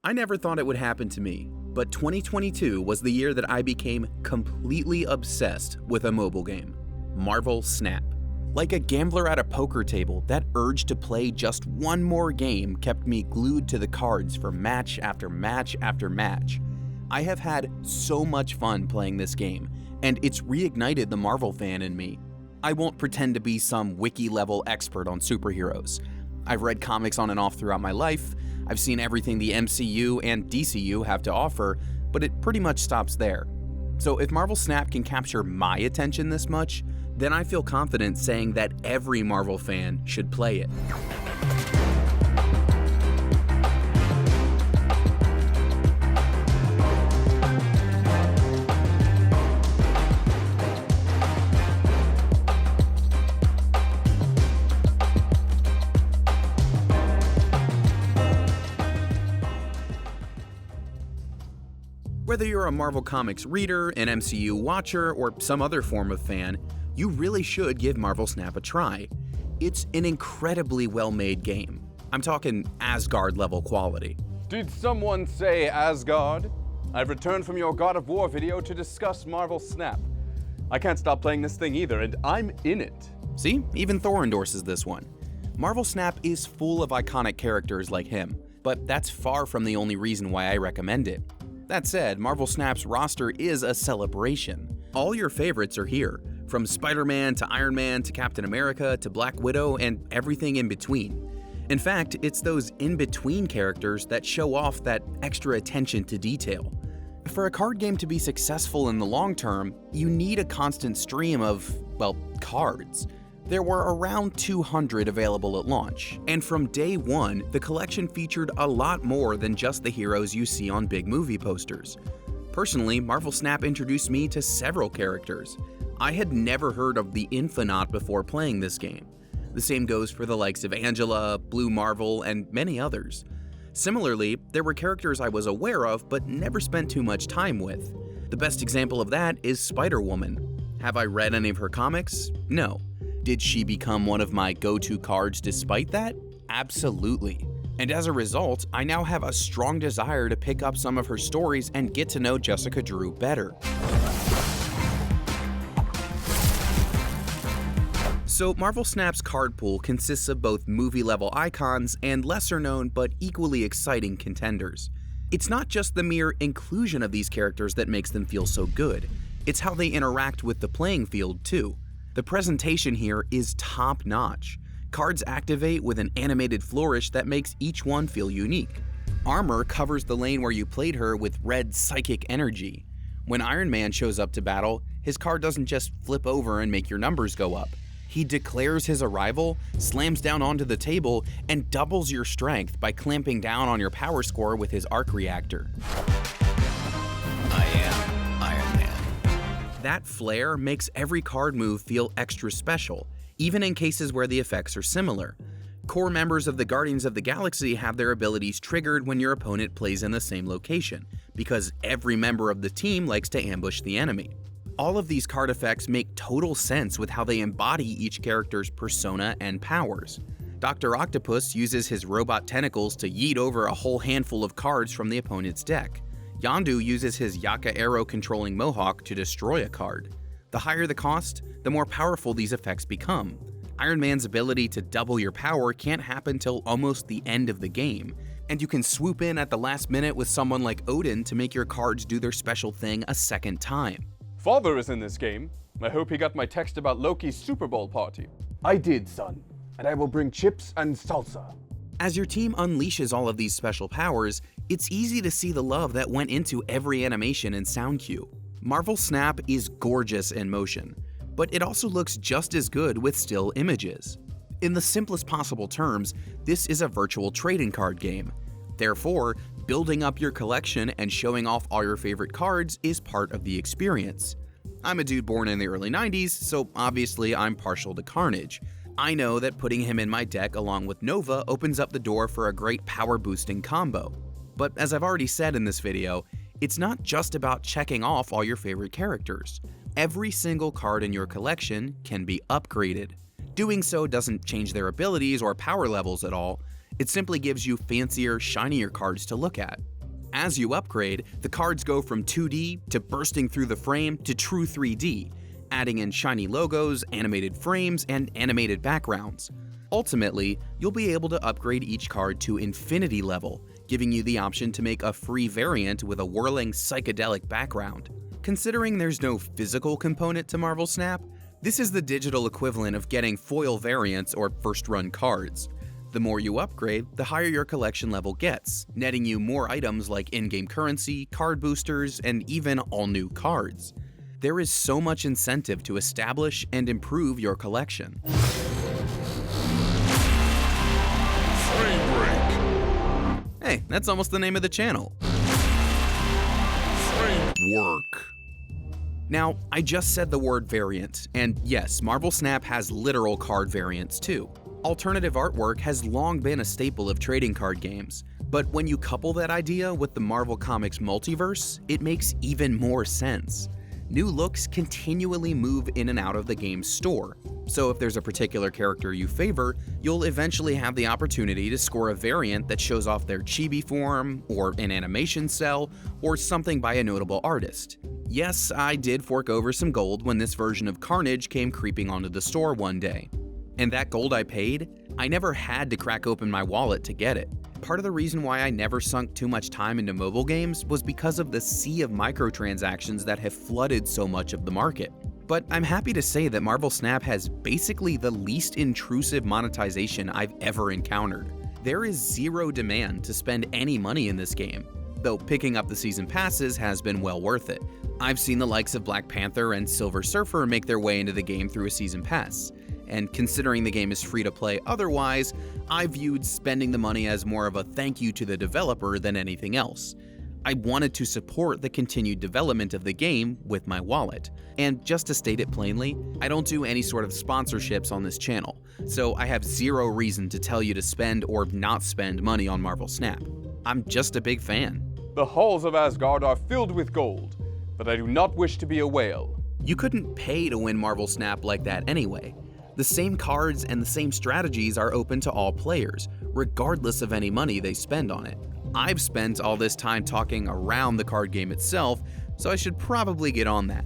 I never thought it would happen to me, but 2022 was the year that I became completely obsessed with a mobile game, Marvel Snap. Like a gambler at a poker table, that urge to play just one more game kept me glued to the cards for match after match after match. I have had so much fun playing this game, and it's reignited the Marvel fan in me. I won't pretend to be some wiki-level expert on superheroes. I've read comics on and off throughout my life, I've seen everything the MCU and DCU have to offer, but it pretty much stops there. So if Marvel Snap can capture my attention this much, then I feel confident saying that every Marvel fan should play it. Whether you're a Marvel Comics reader, an MCU watcher, or some other form of fan, you really should give Marvel Snap a try. It's an incredibly well-made game. I'm talking Asgard-level quality. Did someone say Asgard? I've returned from your God of War video to discuss Marvel Snap. I can't stop playing this thing either, and I'm in it. See, even Thor endorses this one. Marvel Snap is full of iconic characters like him, but that's far from the only reason why I recommend it. That said, Marvel Snap's roster is a celebration. All your favorites are here, from Spider-Man to Iron Man to Captain America to Black Widow and everything in between. In fact, it's those in-between characters that show off that extra attention to detail. For a card game to be successful in the long term, you need a constant stream of, well, cards. There were around 200 available at launch, and from day one, the collection featured a lot more than just the heroes you see on big movie posters. Personally, Marvel Snap introduced me to several characters. I had never heard of the Infonaut before playing this game. The same goes for the likes of Angela, Blue Marvel, and many others. Similarly, there were characters I was aware of but never spent too much time with. The best example of that is Spider-Woman. Have I read any of her comics? No. Did she become one of my go-to cards despite that? Absolutely. And as a result, I now have a strong desire to pick up some of her stories and get to know Jessica Drew better. So Marvel Snap's card pool consists of both movie-level icons and lesser-known but equally exciting contenders. It's not just the mere inclusion of these characters that makes them feel so good, it's how they interact with the playing field too. The presentation here is top-notch. Cards activate with an animated flourish that makes each one feel unique. Armor covers the lane where you played her with red psychic energy. When Iron Man shows up to battle, his card doesn't just flip over and make your numbers go up. He declares his arrival, slams down onto the table, and doubles your strength by clamping down on your power score with his arc reactor. I am Iron Man. That flair makes every card move feel extra special, even in cases where the effects are similar. Core members of the Guardians of the Galaxy have their abilities triggered when your opponent plays in the same location, because every member of the team likes to ambush the enemy. All of these card effects make total sense with how they embody each character's persona and powers. Dr. Octopus uses his robot tentacles to yeet over a whole handful of cards from the opponent's deck. Yondu uses his Yaka arrow controlling Mohawk to destroy a card. The higher the cost, the more powerful these effects become. Iron Man's ability to double your power can't happen till almost the end of the game, and you can swoop in at the last minute with someone like Odin to make your cards do their special thing a second time. Father is in this game. I hope he got my text about Loki's Super Bowl party. I did, son, and I will bring chips and salsa. As your team unleashes all of these special powers, it's easy to see the love that went into every animation and sound cue. Marvel Snap is gorgeous in motion, but it also looks just as good with still images. In the simplest possible terms, this is a virtual trading card game. Therefore, building up your collection and showing off all your favorite cards is part of the experience. I'm a dude born in the early 90s, so obviously I'm partial to Carnage. I know that putting him in my deck along with Nova opens up the door for a great power boosting combo. But as I've already said in this video, it's not just about checking off all your favorite characters. Every single card in your collection can be upgraded. Doing so doesn't change their abilities or power levels at all, it simply gives you fancier, shinier cards to look at. As you upgrade, the cards go from 2D to bursting through the frame to true 3D, adding in shiny logos, animated frames, and animated backgrounds. Ultimately, you'll be able to upgrade each card to Infinity level, giving you the option to make a free variant with a whirling psychedelic background. Considering there's no physical component to Marvel Snap, this is the digital equivalent of getting foil variants or first-run cards. The more you upgrade, the higher your collection level gets, netting you more items like in-game currency, card boosters, and even all-new cards. There is so much incentive to establish and improve your collection. Frame break. Hey, that's almost the name of the channel. Work. Now, I just said the word variant, and yes, Marvel Snap has literal card variants too. Alternative artwork has long been a staple of trading card games, but when you couple that idea with the Marvel Comics multiverse, it makes even more sense. New looks continually move in and out of the game's store, so if there's a particular character you favor, you'll eventually have the opportunity to score a variant that shows off their chibi form, or an animation cell, or something by a notable artist. Yes, I did fork over some gold when this version of Carnage came creeping onto the store one day. And that gold I paid, I never had to crack open my wallet to get it. Part of the reason why I never sunk too much time into mobile games was because of the sea of microtransactions that have flooded so much of the market. But I'm happy to say that Marvel Snap has basically the least intrusive monetization I've ever encountered. There is zero demand to spend any money in this game, though picking up the season passes has been well worth it. I've seen the likes of Black Panther and Silver Surfer make their way into the game through a season pass. And considering the game is free to play otherwise, I viewed spending the money as more of a thank you to the developer than anything else. I wanted to support the continued development of the game with my wallet. And just to state it plainly, I don't do any sort of sponsorships on this channel, so I have zero reason to tell you to spend or not spend money on Marvel Snap. I'm just a big fan. The halls of Asgard are filled with gold, but I do not wish to be a whale. You couldn't pay to win Marvel Snap like that anyway. The same cards and the same strategies are open to all players, regardless of any money they spend on it. I've spent all this time talking around the card game itself, so I should probably get on that.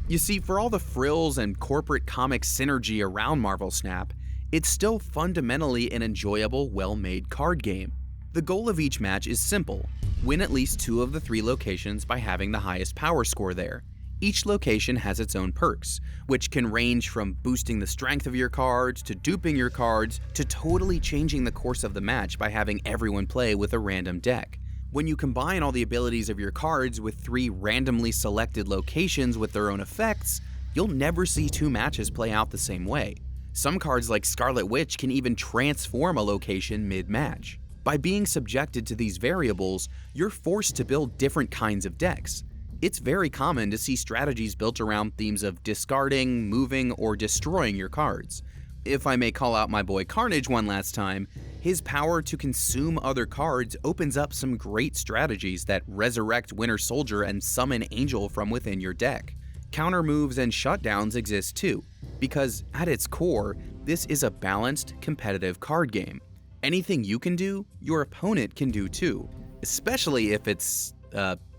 You see, for all the frills and corporate comic synergy around Marvel Snap, it's still fundamentally an enjoyable, well-made card game. The goal of each match is simple: win at least 2 of the 3 locations by having the highest power score there. Each location has its own perks, which can range from boosting the strength of your cards, to duping your cards, to totally changing the course of the match by having everyone play with a random deck. When you combine all the abilities of your cards with 3 randomly selected locations with their own effects, you'll never see 2 matches play out the same way. Some cards like Scarlet Witch can even transform a location mid-match. By being subjected to these variables, you're forced to build different kinds of decks. It's very common to see strategies built around themes of discarding, moving, or destroying your cards. If I may call out my boy Carnage one last time, his power to consume other cards opens up some great strategies that resurrect Winter Soldier and summon Angel from within your deck. Counter moves and shutdowns exist too, because at its core, this is a balanced, competitive card game. Anything you can do, your opponent can do too, especially if it's,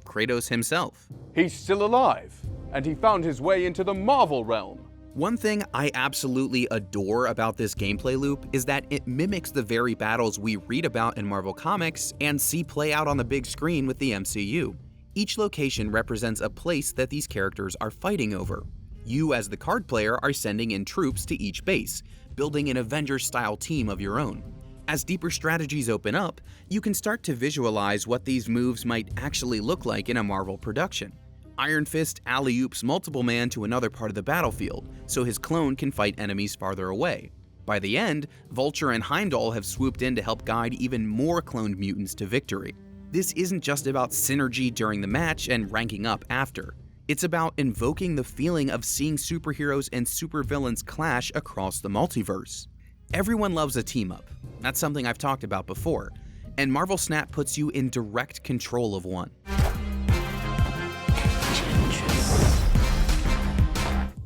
Kratos himself. He's still alive, and he found his way into the Marvel realm. One thing I absolutely adore about this gameplay loop is that it mimics the very battles we read about in Marvel Comics and see play out on the big screen with the MCU. Each location represents a place that these characters are fighting over. You, as the card player, are sending in troops to each base, building an Avengers-style team of your own. As deeper strategies open up, you can start to visualize what these moves might actually look like in a Marvel production. Iron Fist alley-oops Multiple Man to another part of the battlefield, so his clone can fight enemies farther away. By the end, Vulture and Heimdall have swooped in to help guide even more cloned mutants to victory. This isn't just about synergy during the match and ranking up after. It's about invoking the feeling of seeing superheroes and supervillains clash across the multiverse. Everyone loves a team-up. That's something I've talked about before, and Marvel Snap puts you in direct control of one.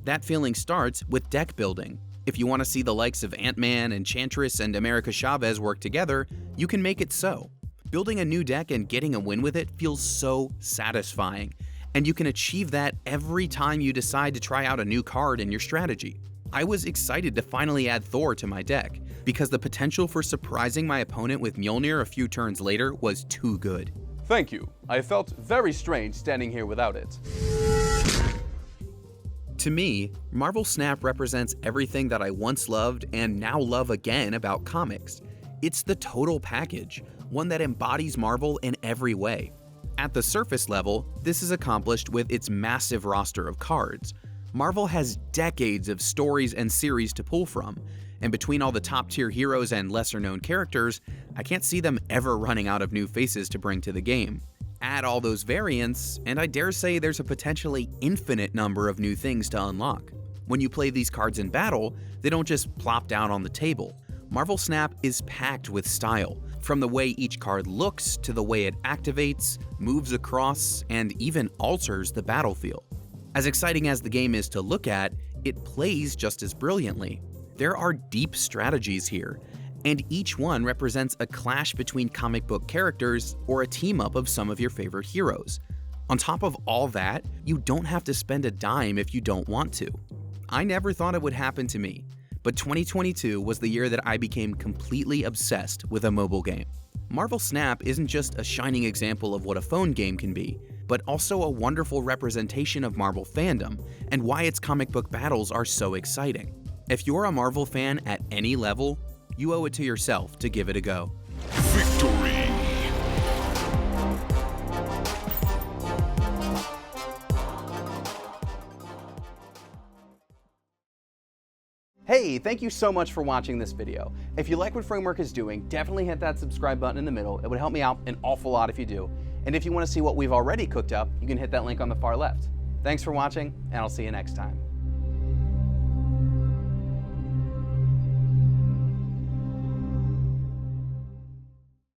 That feeling starts with deck building. If you want to see the likes of Ant-Man, Enchantress, and America Chavez work together, you can make it so. Building a new deck and getting a win with it feels so satisfying, and you can achieve that every time you decide to try out a new card in your strategy. I was excited to finally add Thor to my deck, because the potential for surprising my opponent with Mjolnir a few turns later was too good. Thank you. I felt very strange standing here without it. To me, Marvel Snap represents everything that I once loved and now love again about comics. It's the total package, one that embodies Marvel in every way. At the surface level, this is accomplished with its massive roster of cards. Marvel has decades of stories and series to pull from, and between all the top-tier heroes and lesser-known characters, I can't see them ever running out of new faces to bring to the game. Add all those variants, and I dare say there's a potentially infinite number of new things to unlock. When you play these cards in battle, they don't just plop down on the table. Marvel Snap is packed with style, from the way each card looks to the way it activates, moves across, and even alters the battlefield. As exciting as the game is to look at, it plays just as brilliantly. There are deep strategies here, and each one represents a clash between comic book characters or a team-up of some of your favorite heroes. On top of all that, you don't have to spend a dime if you don't want to. I never thought it would happen to me, but 2022 was the year that I became completely obsessed with a mobile game. Marvel Snap isn't just a shining example of what a phone game can be, but also a wonderful representation of Marvel fandom and why its comic book battles are so exciting. If you're a Marvel fan at any level, you owe it to yourself to give it a go. Victory! Hey, thank you so much for watching this video. If you like what Framework is doing, definitely hit that subscribe button in the middle. It would help me out an awful lot if you do. And if you want to see what we've already cooked up, you can hit that link on the far left. Thanks for watching, and I'll see you next time.